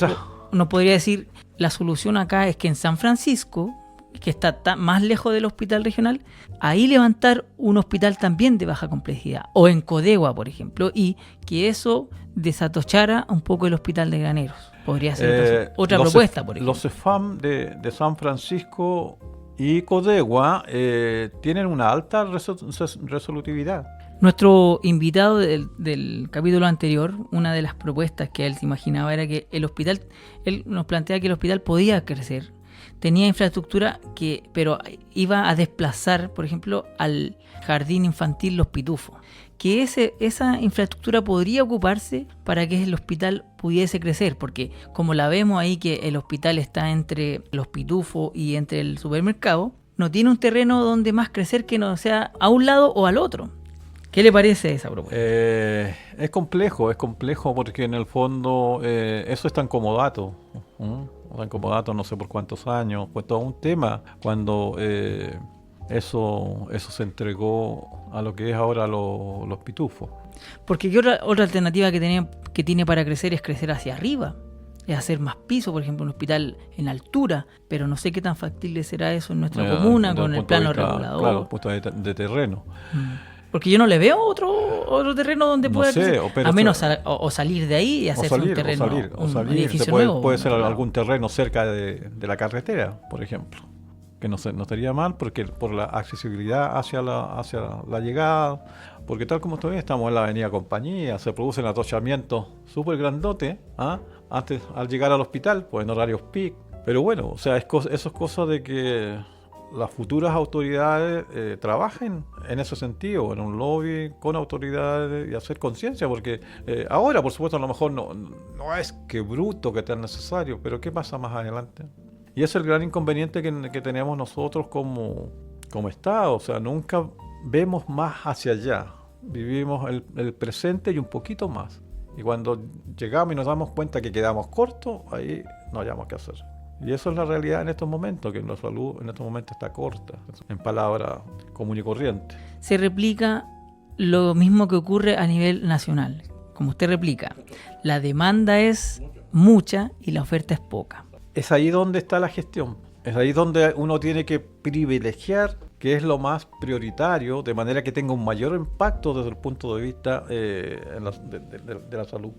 nos podría decir, la solución acá es que en San Francisco, que está más lejos del hospital regional, ahí levantar un hospital también de baja complejidad. O en Codegua, por ejemplo, y que eso desatochara un poco el hospital de Graneros. Podría ser otra propuesta, por ejemplo. Los CEFAM de San Francisco y Codegua tienen una alta resolutividad. Nuestro invitado del capítulo anterior, una de las propuestas que él se imaginaba era que el hospital, él nos plantea que el hospital podía crecer, tenía infraestructura pero iba a desplazar, por ejemplo, al jardín infantil Los Pitufos, que esa infraestructura podría ocuparse para que el hospital pudiese crecer, porque como la vemos ahí que el hospital está entre Los Pitufos y entre el supermercado, no tiene un terreno donde más crecer que no sea a un lado o al otro. ¿Qué le parece esa propuesta? Es complejo porque en el fondo eso es tan comodato. Tan comodato no sé por cuántos años, fue todo un tema cuando eso se entregó a lo que es ahora los pitufos. Porque ¿qué otra alternativa que tiene para crecer es crecer hacia arriba? Es hacer más piso, por ejemplo, un hospital en altura, pero no sé qué tan factible será eso en nuestra comuna con el plano regulador. Claro, puesto de terreno. Porque yo no le veo otro terreno donde pueda crecer, a menos o salir de ahí y hacer un terreno, un edificio nuevo. Puede ser algún terreno cerca de la carretera, por ejemplo, que no estaría mal porque por la accesibilidad hacia la llegada, porque tal como todavía estamos en la avenida Compañía, se producen atochamientos súper grandotes antes al llegar al hospital, pues en horarios peak. Pero bueno, o sea, eso es cosa de que las futuras autoridades trabajen en ese sentido, en un lobby con autoridades y hacer conciencia, porque ahora, por supuesto, a lo mejor no es que bruto que tan necesario, pero ¿qué pasa más adelante? Y ese es el gran inconveniente que tenemos nosotros como Estado, o sea, nunca vemos más hacia allá, vivimos el presente y un poquito más. Y cuando llegamos y nos damos cuenta que quedamos cortos, ahí no hayamos qué hacer. Y eso es la realidad en estos momentos, que la salud en estos momentos está corta, en palabras común y corriente. Se replica lo mismo que ocurre a nivel nacional. Como usted replica, la demanda es mucha y la oferta es poca. Es ahí donde está la gestión. Es ahí donde uno tiene que privilegiar qué es lo más prioritario, de manera que tenga un mayor impacto desde el punto de vista de la salud.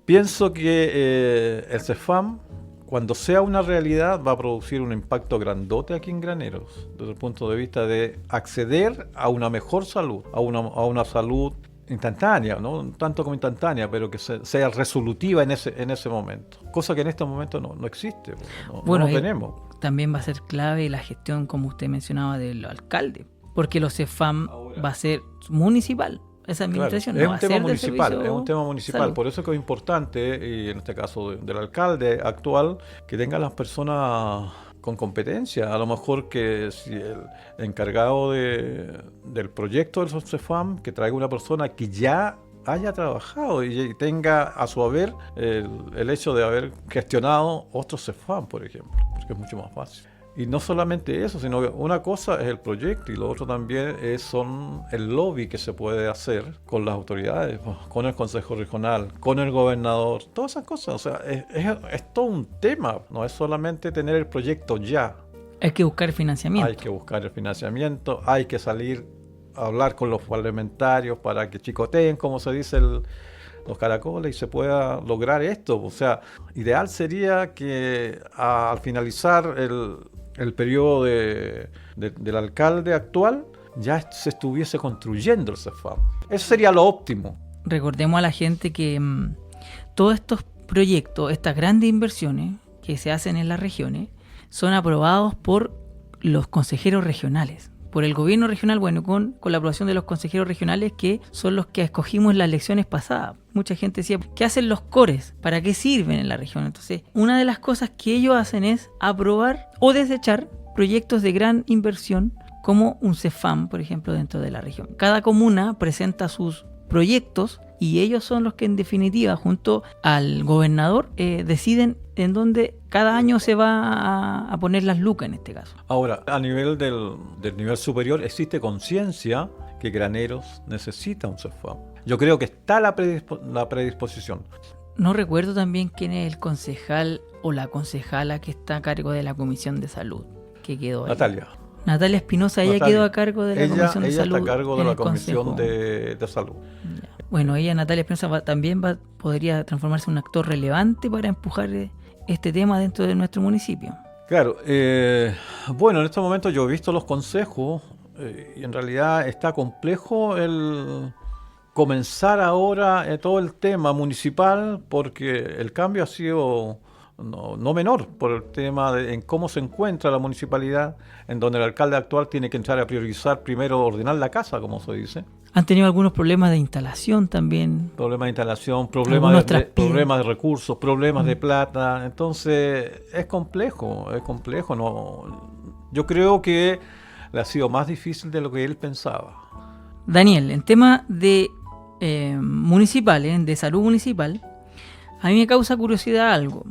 Pienso que el CEFAM, cuando sea una realidad, va a producir un impacto grandote aquí en Graneros, desde el punto de vista de acceder a una mejor salud, a una salud instantánea, no tanto como instantánea, pero que sea resolutiva en ese momento. Cosa que en este momento no existe, no lo tenemos. También va a ser clave la gestión, como usted mencionaba, del alcalde, porque los CEFAM va a ser municipal. Esa administración claro, no va a ser es un tema municipal, salud. Por eso es que es importante, y en este caso del alcalde actual, que tenga las personas con competencia. A lo mejor que si el encargado del proyecto del CEFAM, que traiga una persona que ya haya trabajado y tenga a su haber el hecho de haber gestionado otros CEFAM, por ejemplo, porque es mucho más fácil. Y no solamente eso, sino que una cosa es el proyecto y lo otro también son el lobby que se puede hacer con las autoridades, con el Consejo Regional, con el gobernador, todas esas cosas. O sea, es todo un tema, no es solamente tener el proyecto ya. Hay que buscar financiamiento. Hay que buscar el financiamiento, hay que salir a hablar con los parlamentarios para que chicoteen, como se dice los caracoles, y se pueda lograr esto. O sea, ideal sería que al finalizar el periodo del alcalde actual, ya se estuviese construyendo el CEFAM. Eso sería lo óptimo. Recordemos a la gente que todos estos proyectos, estas grandes inversiones que se hacen en las regiones, son aprobados por los consejeros regionales, por el gobierno regional, bueno, con la aprobación de los consejeros regionales, que son los que escogimos en las elecciones pasadas. Mucha gente decía, ¿qué hacen los cores? ¿Para qué sirven en la región? Entonces, una de las cosas que ellos hacen es aprobar o desechar proyectos de gran inversión, como un CEFAM, por ejemplo, dentro de la región. Cada comuna presenta sus proyectos y ellos son los que, en definitiva, junto al gobernador, deciden en dónde cada año se va a poner las lucas en este caso. Ahora, a nivel del nivel superior, existe conciencia que Graneros necesita un CEFAM. Yo creo que está la predisposición. No recuerdo también quién es el concejal o la concejala que está a cargo de la Comisión de Salud, que quedó ahí. Natalia Espinosa, ella quedó a cargo de la Comisión de Salud. Ella está a cargo de la Comisión de Salud. Ya. Bueno, ella, Natalia Espinosa, también podría transformarse en un actor relevante para empujar este tema dentro de nuestro municipio. Claro, bueno, en este momento yo he visto los consejos y en realidad está complejo el comenzar ahora todo el tema municipal, porque el cambio ha sido no menor por el tema en cómo se encuentra la municipalidad, en donde el alcalde actual tiene que entrar a priorizar primero ordenar la casa, como se dice. Han tenido algunos problemas de instalación también. Problemas de instalación, problemas de recursos, problemas de plata. Entonces es complejo. Yo creo que le ha sido más difícil de lo que él pensaba. Daniel, en tema de municipales, de salud municipal, a mí me causa curiosidad algo,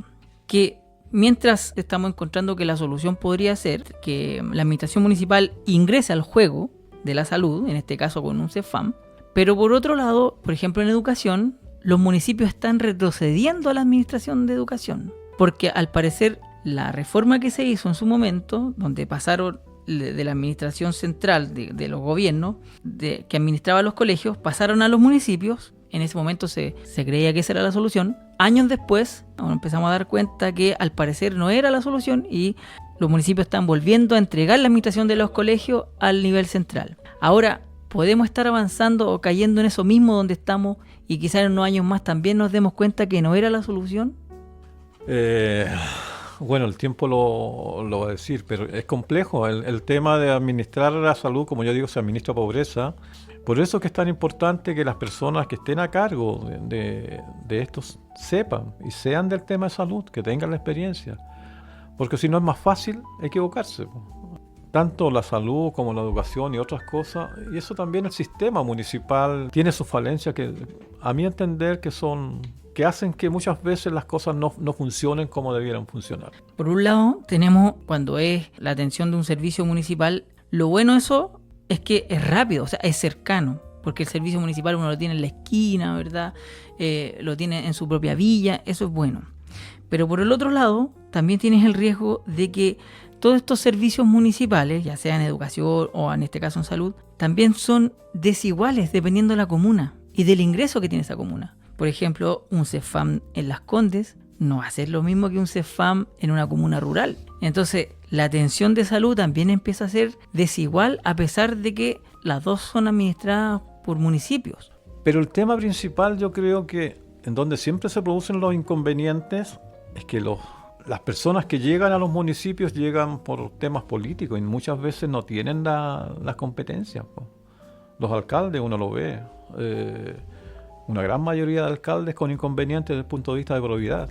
que mientras estamos encontrando que la solución podría ser que la administración municipal ingrese al juego de la salud, en este caso con un CEFAM, pero por otro lado, por ejemplo en educación, los municipios están retrocediendo a la administración de educación, porque al parecer la reforma que se hizo en su momento, donde pasaron de la administración central de los gobiernos que administraban los colegios, pasaron a los municipios. En ese momento se creía que esa era la solución. Años después nos empezamos a dar cuenta que al parecer no era la solución y los municipios están volviendo a entregar la administración de los colegios al nivel central. Ahora, ¿podemos estar avanzando o cayendo en eso mismo donde estamos y quizás en unos años más también nos demos cuenta que no era la solución? Bueno, el tiempo lo va a decir, pero es complejo. El tema de administrar la salud, como yo digo, se administra pobreza. Por eso es que es tan importante que las personas que estén a cargo de estos sepan y sean del tema de salud, que tengan la experiencia. Porque si no es más fácil equivocarse. Tanto la salud como la educación y otras cosas. Y eso también el sistema municipal tiene sus falencias que, a mi entender, que hacen que muchas veces las cosas no funcionen como debieran funcionar. Por un lado, tenemos cuando es la atención de un servicio municipal, lo bueno de eso es que es rápido, o sea, es cercano, porque el servicio municipal uno lo tiene en la esquina, ¿verdad? Lo tiene en su propia villa, eso es bueno. Pero por el otro lado, también tienes el riesgo de que todos estos servicios municipales, ya sea en educación o en este caso en salud, también son desiguales dependiendo de la comuna y del ingreso que tiene esa comuna. Por ejemplo, un CEFAM en Las Condes no va a ser lo mismo que un CEFAM en una comuna rural. Entonces, la atención de salud también empieza a ser desigual a pesar de que las dos son administradas por municipios. Pero el tema principal, yo creo que en donde siempre se producen los inconvenientes es que las personas que llegan a los municipios llegan por temas políticos y muchas veces no tienen las competencias. Los alcaldes, uno lo ve, una gran mayoría de alcaldes con inconvenientes desde el punto de vista de probidad.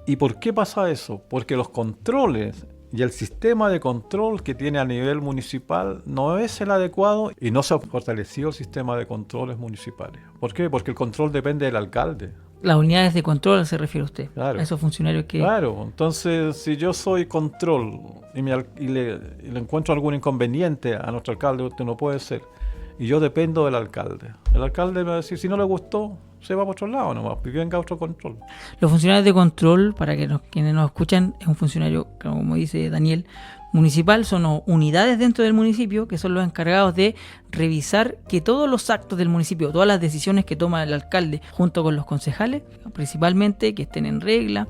¿Y por qué pasa eso? Porque los controles y el sistema de control que tiene a nivel municipal no es el adecuado y no se ha fortalecido el sistema de controles municipales. ¿Por qué? Porque el control depende del alcalde. Las unidades de control se refiere usted, claro. A esos funcionarios que... Claro, entonces si yo soy control y le encuentro algún inconveniente a nuestro alcalde, usted no puede ser, y yo dependo del alcalde. El alcalde me va a decir, si no le gustó, se va para otro lado nomás, y venga otro control. Los funcionarios de control, para que quienes nos escuchan, es un funcionario, como dice Daniel, municipal, son unidades dentro del municipio que son los encargados de revisar que todos los actos del municipio, todas las decisiones que toma el alcalde junto con los concejales, principalmente, que estén en regla,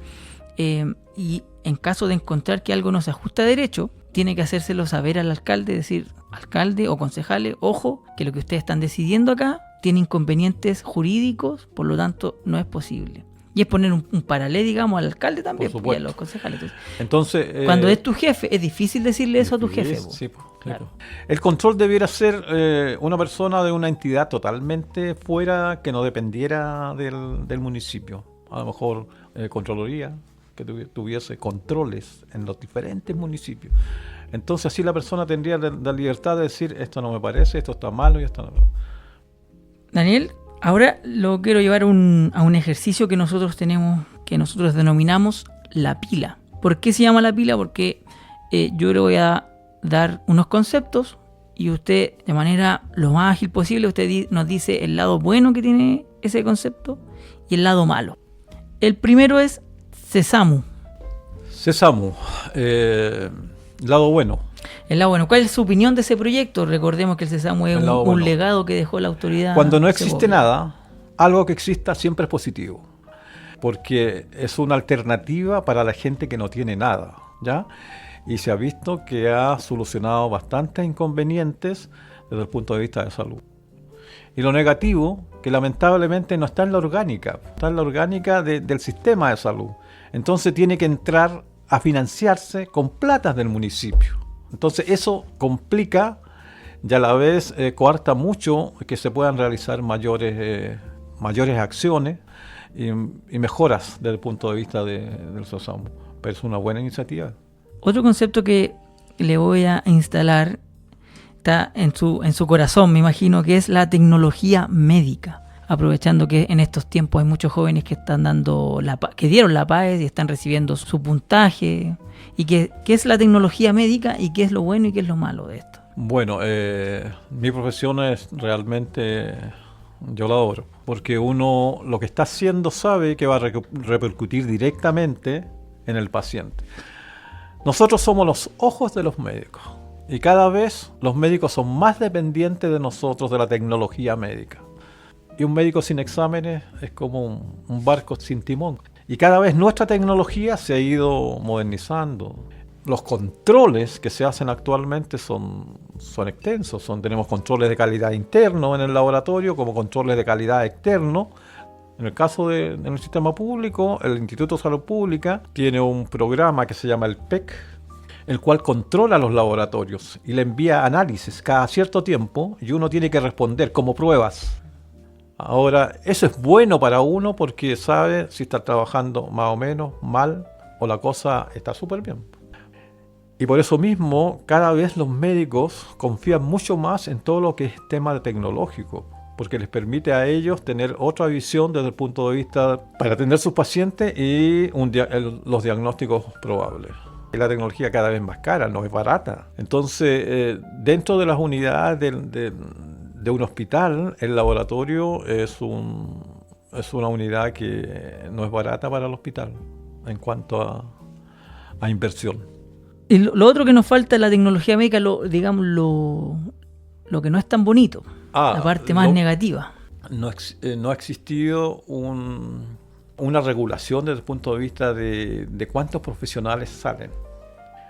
y en caso de encontrar que algo no se ajusta a derecho, tiene que hacérselo saber al alcalde, decir, alcalde o concejales, ojo, que lo que ustedes están decidiendo acá tiene inconvenientes jurídicos, por lo tanto no es posible. Y es poner un paralé, digamos, al alcalde también, Por pues, y a supuesto. los concejales. Entonces, Cuando es tu jefe, es difícil decirle eso a tu jefe. Po. Sí, Claro. El control debiera ser una persona de una entidad totalmente fuera, que no dependiera del municipio. A lo mejor Contraloría, que tuviese controles en los diferentes municipios. Entonces así la persona tendría la libertad de decir, esto no me parece, esto está malo y esto no. Daniel, ahora lo quiero llevar a un ejercicio que nosotros tenemos, que nosotros denominamos la pila. ¿Por qué se llama la pila? Porque yo le voy a dar unos conceptos y usted, de manera lo más ágil posible, usted nos dice el lado bueno que tiene ese concepto y el lado malo. El primero es Sesamu. Sesamu, lado bueno. El lado bueno. ¿Cuál es su opinión de ese proyecto? Recordemos que el Sesamu es lado un bueno. legado que dejó la autoridad. Cuando no existe Segovia. nada, algo que exista siempre es positivo, porque es una alternativa para la gente que no tiene nada, ¿ya? Y se ha visto que ha solucionado bastantes inconvenientes desde el punto de vista de salud. Y lo negativo, que lamentablemente no está en la orgánica, está en la orgánica del sistema de salud. Entonces tiene que entrar a financiarse con platas del municipio. Entonces eso complica y a la vez coarta mucho que se puedan realizar mayores acciones y mejoras desde el punto de vista del Sesamu. Pero es una buena iniciativa. Otro concepto que le voy a instalar está en su corazón, me imagino, que es la tecnología médica. Aprovechando que en estos tiempos hay muchos jóvenes que están que dieron la PAES y están recibiendo su puntaje. ¿Y qué es la tecnología médica y qué es lo bueno y qué es lo malo de esto? Bueno, mi profesión es realmente, yo la adoro, porque uno lo que está haciendo sabe que va a repercutir directamente en el paciente. Nosotros somos los ojos de los médicos y cada vez los médicos son más dependientes de nosotros, de la tecnología médica. Y un médico sin exámenes es como un barco sin timón. Y cada vez nuestra tecnología se ha ido modernizando. Los controles que se hacen actualmente son extensos. Tenemos controles de calidad interno en el laboratorio como controles de calidad externo. En el caso del sistema público, el Instituto de Salud Pública tiene un programa que se llama el PEC, el cual controla los laboratorios y le envía análisis cada cierto tiempo y uno tiene que responder como pruebas. Ahora, eso es bueno para uno porque sabe si está trabajando más o menos mal o la cosa está súper bien. Y por eso mismo, cada vez los médicos confían mucho más en todo lo que es tema tecnológico, porque les permite a ellos tener otra visión desde el punto de vista para atender a sus pacientes y los diagnósticos probables. Y la tecnología cada vez más cara, no es barata. Entonces, dentro de las unidades de un hospital, el laboratorio es una unidad que no es barata para el hospital en cuanto a inversión. Y lo otro que nos falta es la tecnología médica, lo que no es tan bonito, la parte más negativa. No ha existido una regulación desde el punto de vista de cuántos profesionales salen.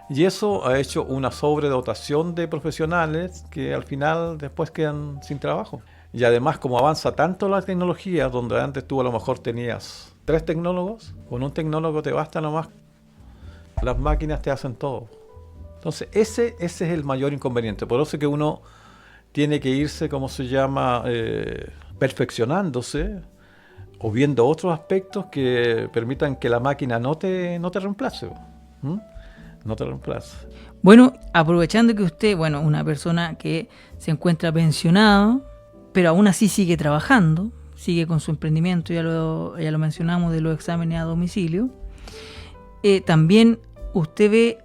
Y eso ha hecho una sobredotación de profesionales que al final después quedan sin trabajo. Y además, como avanza tanto la tecnología, donde antes tú a lo mejor tenías 3 tecnólogos, con un tecnólogo te basta nomás. Las máquinas te hacen todo. Entonces, ese es el mayor inconveniente. Por eso que uno tiene que irse, ¿cómo se llama?, perfeccionándose o viendo otros aspectos que permitan que la máquina no te reemplace. No te reemplace. Bueno, aprovechando que usted, una persona que se encuentra pensionado, pero aún así sigue trabajando, sigue con su emprendimiento, ya lo mencionamos, de los exámenes a domicilio. También usted ve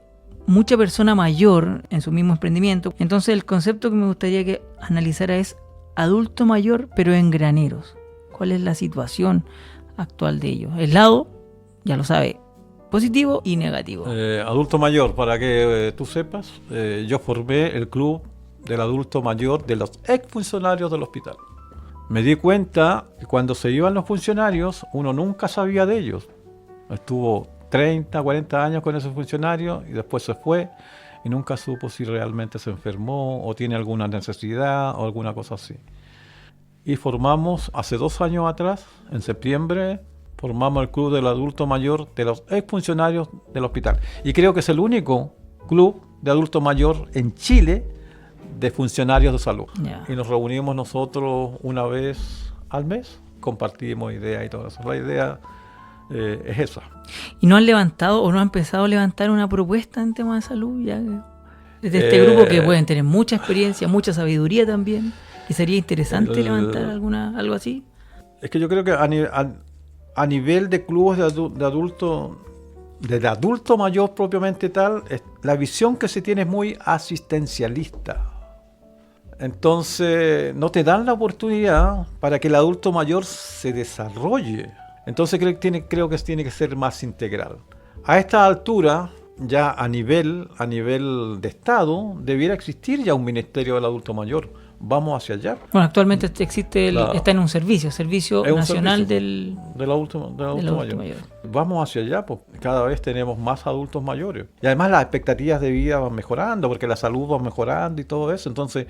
mucha persona mayor en su mismo emprendimiento. Entonces el concepto que me gustaría que analizara es adulto mayor, pero en graneros. ¿Cuál es la situación actual de ellos? El lado, ya lo sabe, positivo y negativo. Adulto mayor, para que tú sepas, yo formé el club del adulto mayor de los exfuncionarios del hospital. Me di cuenta que cuando se iban los funcionarios, uno nunca sabía de ellos. Estuvo 30, 40 años con ese funcionario y después se fue y nunca supo si realmente se enfermó o tiene alguna necesidad o alguna cosa así. Y formamos hace 2 años atrás, en septiembre, formamos el Club del Adulto Mayor de los exfuncionarios del hospital. Y creo que es el único club de adulto mayor en Chile de funcionarios de salud. Ya. Y nos reunimos nosotros una vez al mes, compartimos ideas y todo eso. La idea es esa. ¿Y no han levantado o no han empezado a levantar una propuesta en temas de salud? Ya, desde este grupo que pueden tener mucha experiencia, mucha sabiduría también, y sería interesante levantar algo así. Es que yo creo que a nivel de clubes de adulto mayor propiamente tal, la visión que se tiene es muy asistencialista. Entonces no te dan la oportunidad para que el adulto mayor se desarrolle. Entonces creo que tiene que ser más integral. A esta altura, ya a nivel de Estado, debiera existir ya un Ministerio del Adulto Mayor. Vamos hacia allá. Bueno, actualmente existe está en un servicio nacional del adulto mayor. Vamos hacia allá, pues cada vez tenemos más adultos mayores. Y además las expectativas de vida van mejorando, porque la salud va mejorando y todo eso. Entonces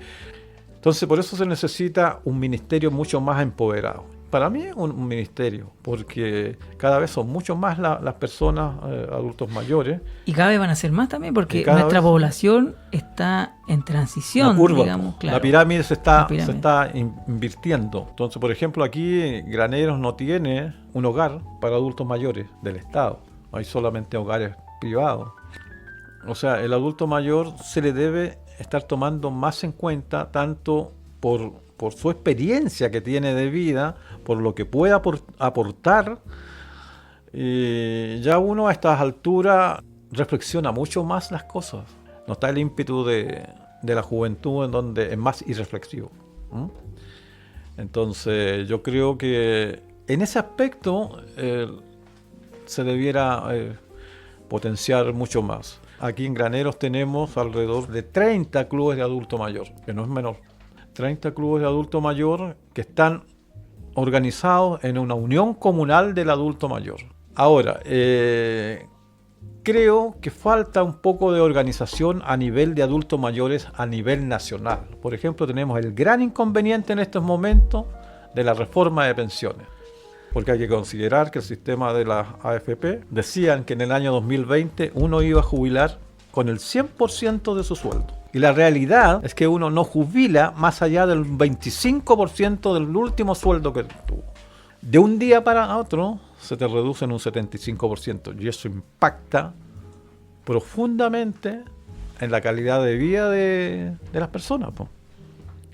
por eso se necesita un ministerio mucho más empoderado. Para mí es un ministerio, porque cada vez son mucho más las personas adultos mayores. Y cada vez van a ser más también, porque nuestra población está en transición, digamos. Claro. La pirámide se está invirtiendo. Entonces, por ejemplo, aquí Graneros no tiene un hogar para adultos mayores del Estado. Hay solamente hogares privados. O sea, el adulto mayor se le debe estar tomando más en cuenta, tanto por su experiencia que tiene de vida, por lo que puede aportar. Y ya uno a estas alturas reflexiona mucho más las cosas. No está el ímpetu de la juventud en donde es más irreflexivo. Entonces yo creo que en ese aspecto se debiera potenciar mucho más. Aquí en Graneros tenemos alrededor de 30 clubes de adulto mayor, que no es menor. 30 clubes de adulto mayor que están organizados en una unión comunal del adulto mayor. Ahora, creo que falta un poco de organización a nivel de adultos mayores a nivel nacional. Por ejemplo, tenemos el gran inconveniente en estos momentos de la reforma de pensiones. Porque hay que considerar que el sistema de la AFP decían que en el año 2020 uno iba a jubilar con el 100% de su sueldo. Y la realidad es que uno no jubila más allá del 25% del último sueldo que tuvo. De un día para otro se te reduce en un 75%. Y eso impacta profundamente en la calidad de vida de las personas.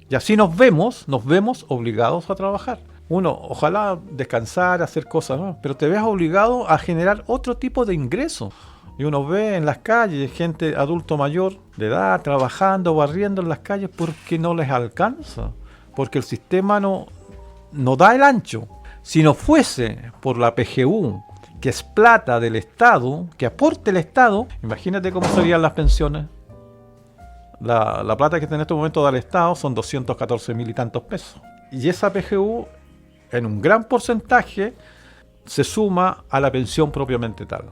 Y así nos vemos obligados a trabajar. Uno, ojalá descansar, hacer cosas, ¿no? Pero te ves obligado a generar otro tipo de ingresos. Y uno ve en las calles gente adulto mayor de edad trabajando, barriendo en las calles porque no les alcanza, porque el sistema no da el ancho. Si no fuese por la PGU, que es plata del Estado, que aporte el Estado, imagínate cómo serían las pensiones. La plata que en este momento da el Estado son 214.000 y tantos pesos. Y esa PGU, en un gran porcentaje, se suma a la pensión propiamente tal.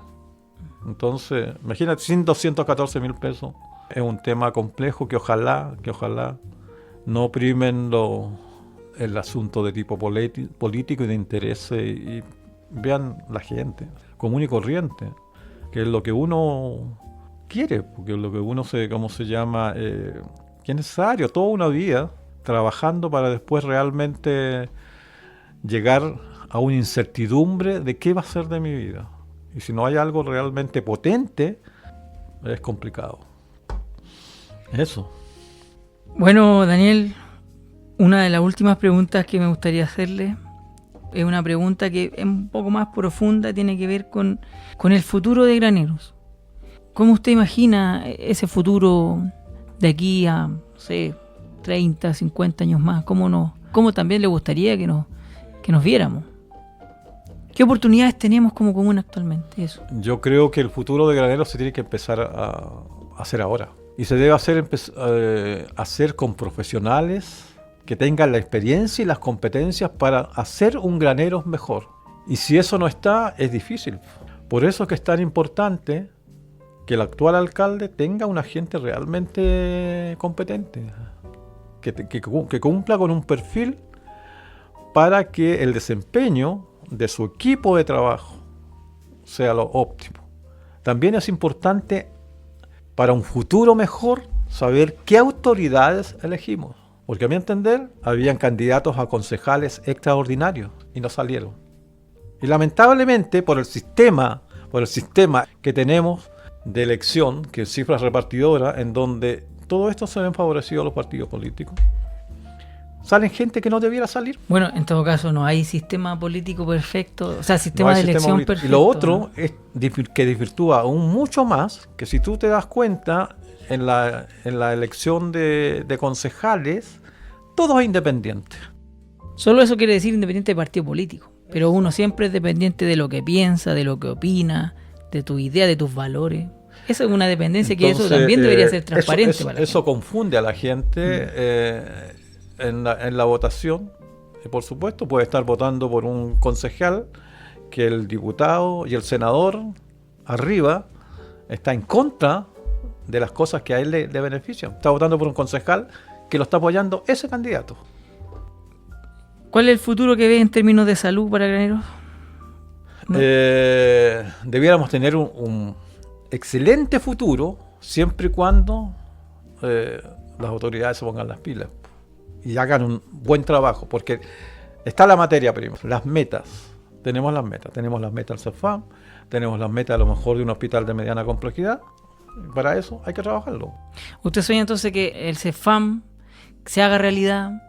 Entonces, imagínate, sin 214.000 pesos, es un tema complejo que ojalá no primen el asunto de tipo político y de interés y vean la gente común y corriente, que es lo que uno quiere, porque es lo que uno que es necesario, toda una vida trabajando para después realmente llegar a una incertidumbre de qué va a ser de mi vida. Y si no hay algo realmente potente, es complicado. Eso. Bueno, Daniel, una de las últimas preguntas que me gustaría hacerle es una pregunta que es un poco más profunda, tiene que ver con el futuro de Graneros. ¿Cómo usted imagina ese futuro de aquí a, no sé, 30, 50 años más? ¿Cómo también le gustaría que nos viéramos? ¿Qué oportunidades tenemos como comuna actualmente? Eso. Yo creo que el futuro de Graneros se tiene que empezar a hacer ahora. Y se debe hacer con profesionales que tengan la experiencia y las competencias para hacer un Graneros mejor. Y si eso no está, es difícil. Por eso es que es tan importante que el actual alcalde tenga una gente realmente competente, que cumpla con un perfil para que el desempeño de su equipo de trabajo sea lo óptimo. También es importante para un futuro mejor saber qué autoridades elegimos. Porque a mi entender, habían candidatos a concejales extraordinarios y no salieron. Y lamentablemente, por el sistema que tenemos de elección, que es cifras repartidoras, en donde todo esto se ven favorecido a los partidos políticos, salen gente que no debiera salir. Bueno, en todo caso, no hay sistema político perfecto, o sea, sistema de elección perfecto. Y lo otro es que desvirtúa aún mucho más, que si tú te das cuenta, en la elección de concejales, todo es independiente. Solo eso quiere decir independiente de partido político, pero uno siempre es dependiente de lo que piensa, de lo que opina, de tu idea, de tus valores. Esa es una dependencia. Entonces, que eso también debería ser transparente. Eso confunde a la gente en la votación. Y por supuesto puede estar votando por un concejal que el diputado y el senador arriba está en contra de las cosas que a él le benefician. Está votando por un concejal que lo está apoyando ese candidato. ¿Cuál es el futuro que ve en términos de salud para Graneros? ¿No? Debiéramos tener un excelente futuro siempre y cuando las autoridades se pongan las pilas y hagan un buen trabajo, porque está la materia prima, las metas. Tenemos las metas del CEFAM, tenemos las metas a lo mejor de un hospital de mediana complejidad. Para eso hay que trabajarlo. ¿Usted sueña entonces que el CEFAM se haga realidad,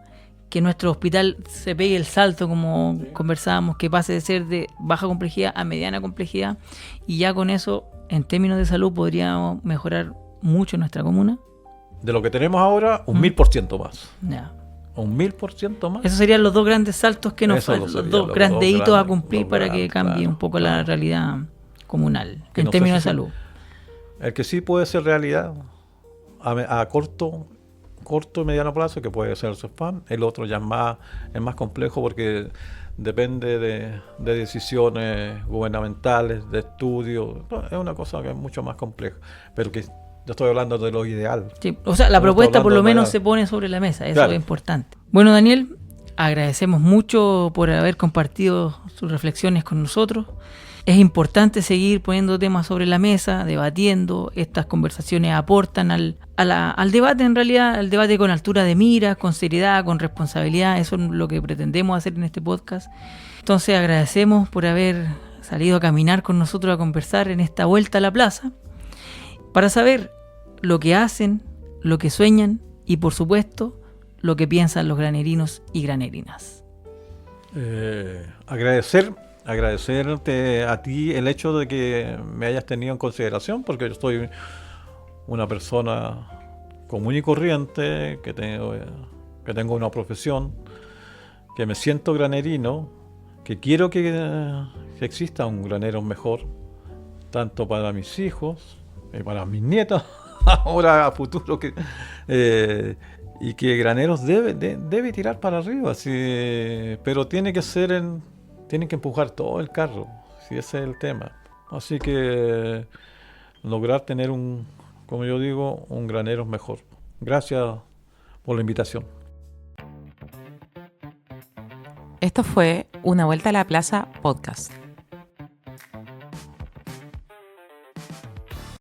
que nuestro hospital se pegue el salto, como conversábamos, que pase de ser de baja complejidad a mediana complejidad, y ya con eso, en términos de salud, podríamos mejorar mucho nuestra comuna? De lo que tenemos ahora, 1000% más. Ya. 1000% más. Esos serían los dos grandes saltos que nos faltan, los dos grandes hitos a cumplir para que cambie un poco la realidad comunal, en términos de salud. El que sí puede ser realidad a corto y mediano plazo, que puede ser el CEFAM. El otro ya es más complejo porque depende de decisiones gubernamentales, de estudios. Es una cosa que es mucho más compleja, pero que yo estoy hablando de lo ideal. Sí, o sea, la propuesta por lo menos se pone sobre la mesa, eso claro. Es importante. Bueno, Daniel, agradecemos mucho por haber compartido sus reflexiones con nosotros. Es importante seguir poniendo temas sobre la mesa, debatiendo. Estas conversaciones aportan al debate, en realidad, al debate con altura de miras, con seriedad, con responsabilidad. Eso es lo que pretendemos hacer en este podcast. Entonces agradecemos por haber salido a caminar con nosotros, a conversar en esta vuelta a la plaza, para saber lo que hacen, lo que sueñan y, por supuesto, lo que piensan los granerinos y granerinas. Agradecerte a ti el hecho de que me hayas tenido en consideración, porque yo soy una persona común y corriente, que tengo una profesión, que me siento granerino, que quiero que exista un granero mejor, tanto para mis hijos y para mis nietos, ahora a futuro, y que Graneros debe tirar para arriba, sí, pero tienen que empujar todo el carro, si ese es el tema. Así que lograr tener como yo digo, un Graneros mejor. Gracias por la invitación. Esto fue Una Vuelta a la Plaza Podcast.